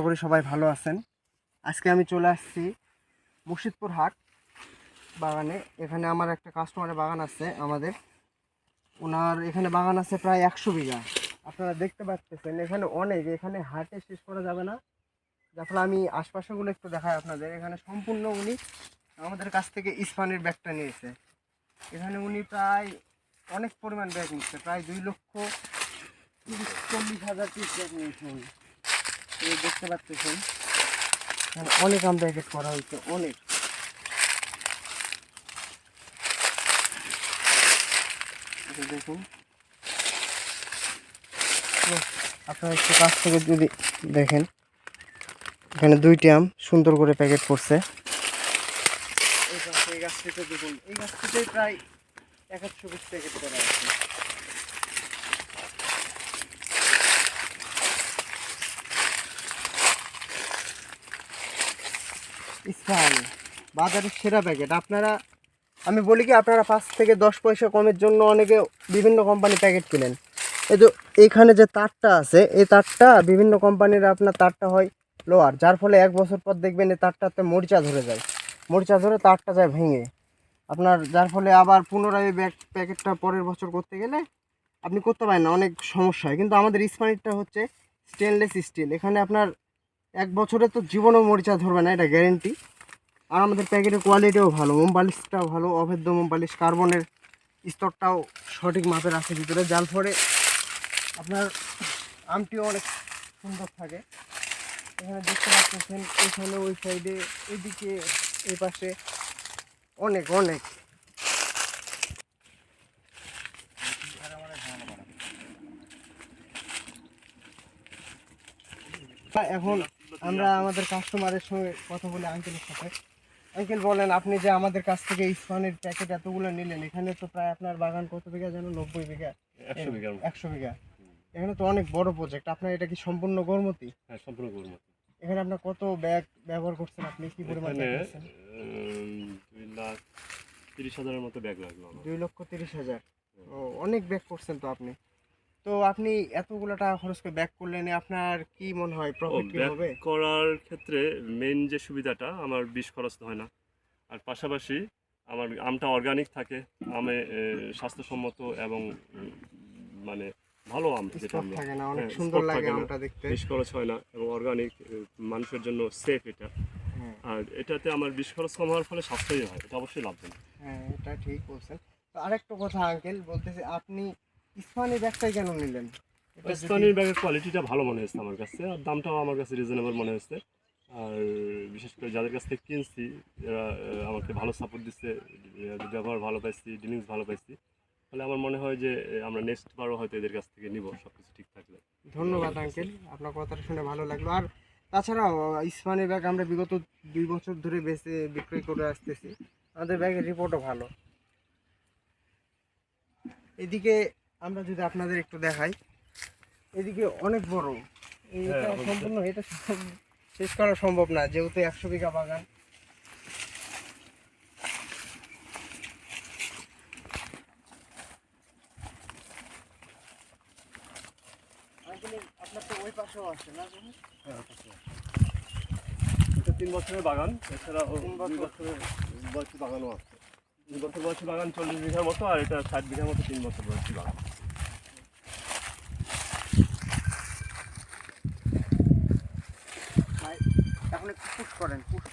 করি সবাই ভালো আছেন। আজকে আমি চলে আসছি মুর্শিদপুর হাট বাগানে। এখানে আমার একটা কাস্টমারের বাগান আছে, আমাদের ওনার এখানে বাগান আছে প্রায় 100 বিঘা। আপনারা দেখতে পাচ্ছেন এখানে অনেক, এখানে হাটে শেষ করা যাবে না। যার ফলে আমি আশপাশগুলো একটু দেখাই আপনাদের। এখানে সম্পূর্ণ উনি আমাদের কাছ থেকে ইস্পানের ব্যাগটা নিয়েছে। এখানে উনি প্রায় অনেক পরিমাণ ব্যাগ নিচ্ছে, প্রায় 2,40,000 পিস ব্যাগ নিয়েছে উনি। এই দেখতে পাচ্ছেন অনেক আম প্যাকেট করা হয়েছে, অনেক। দেখুন আপনারা একটু কাছ থেকে যদি দেখেন, এখানে 2টি আম সুন্দর করে প্যাকেট করছে। এই গাছটিতে দেখুন, এই গাছটিতে প্রায় 100 পিস প্যাকেট করা আছে। ইসফাহানি বাজারের সেরা প্যাকেট। আমি বলি কি, আপনারা 5 থেকে 10 পয়সা কমের জন্য অনেকে বিভিন্ন কোম্পানি প্যাকেট কিনেন। এই যে এইখানে যে তারটা আছে, এই তারটা বিভিন্ন কোম্পানির আপনার তারটা হয় লোহার, যার ফলে 1 বছর পর দেখবেন এই তারটাতে মরিচা ধরে যায়, মরিচা ধরে তারটা যায় ভেঙে আপনার, যার ফলে আবার পুনরায় প্যাকেটটা পরের বছর করতে গেলে আপনি করতে পারেন না, অনেক সমস্যা হয়। কিন্তু আমাদের ইস্পানিরটা হচ্ছে স্টেনলেস স্টিল, এখানে আপনার 1 বছরে তো জীবনও মরিচা ধরবে না, এটা গ্যারেন্টি। আর আমাদের প্যাকেটের কোয়ালিটিও ভালো, মোম পালিশটাও ভালো, অভেদ্য মোম পালিশ, কার্বনের স্তরটাও সঠিক মাপের আছে ভিতরে, যার ফলে আপনার আমটিও অনেক সুন্দর থাকে। এখানে দেখতে পাচ্ছেন, এখানে ওই সাইডে, এদিকে, এই পাশে অনেক অনেক। এখন আমরা আমাদের কাস্টমারের সঙ্গে কথা বলে আঙ্কেলের সাথে। আঙ্কেল বলেন, আপনি যে আমাদের কাছ থেকে ইস্পানের প্যাকেট এতগুলো নিলেন, এখানে তো প্রায় আপনার বাগান কত বিঘা যেন? 90 বিঘা, 100 বিঘা। এখানে তো অনেক বড় প্রজেক্ট আপনার। এটা কি সম্পূর্ণ গরমতি? হ্যাঁ, সম্পূর্ণ গরমতি। এখানে আপনার কত ব্যাগ ব্যবহার করছেন আপনি? কি পরিমাণ ব্যাগ করছেন? 2,30,000-এর মতো ব্যাগ লাগলো আমার। 2,30,000। ও, অনেক ব্যাগ করছেন তো আপনি। তো আপনি এতগুলো টাকা খরচ করে ব্যাগ করলেন, আপনার কি মনে হয় প্রফিট কি হবে? ব্যাগ করার ক্ষেত্রে মেইন যে সুবিধাটা, আমার বিষ খরচ হয় না। আর পাশাপাশি আমার আমটা অর্গানিক থাকে, আমে স্বাস্থ্যসম্মত এবং মানে ভালো আম, যেটা আমরা থাকে না, অনেক সুন্দর লাগে আমটা দেখতে। বিষ খরচ হয় না এবং অর্গানিক, মানুষের জন্য সেফ এটা। আর এটাতে আমার বিষ খরচ কম হওয়ার ফলে স্বাস্থ্যই হয়, এটা অবশ্যই লাভজনক। হ্যাঁ, এটা ঠিক বলছেন। তো আরেকটা কথা আঙ্কেল বলতেছি, আপনি ইস্পানি ব্যাগটাই কেন নিলেন? ইস্পানির ব্যাগের কোয়ালিটিটা ভালো মনে হয়েছে আমার কাছে, আর দামটাও আমার কাছে রিজনেবল মনে হয়েছে। আর বিশেষ করে যাদের কাছ থেকে কিনছি, এরা আমাকে ভালো সাপোর্ট দিচ্ছে, ব্যবহার ভালো পাইছি, ডিলিংস ভালো পাইছি। তাহলে আমার মনে হয় যে আমরা নেক্সট বারও হয়তো এদের কাছ থেকে নিব, সব কিছু ঠিক থাকলে। ধন্যবাদ আঙ্কেল, আপনার কথাটা শুনে ভালো লাগলো। আর তাছাড়াও ইস্পানি ব্যাগ আমরা বিগত 2 বছর ধরে বিক্রয় করে আসতেছি, আমাদের ব্যাগের রিপোর্টও ভালো। এদিকে আমরা যদি আপনাদের একটু দেখাই, এদিকে অনেক বড়, এটা সম্পূর্ণ, এটা শেষ করা সম্ভব না যেহেতু 100 বিঘা বাগান। আপনার তো ওই পাশেও আছে না? হ্যাঁ, এটা 3 বছরের বাগান, এছাড়া 3 বছরের বয়সী বাগানও আছে। 2 বছর বয়সী বাগান 40 বিঘার মতো, আর এটা 60 বিঘার মতো 3 বছর বয়সী বাগান। এখন একটু পুশ করেন, পুশ।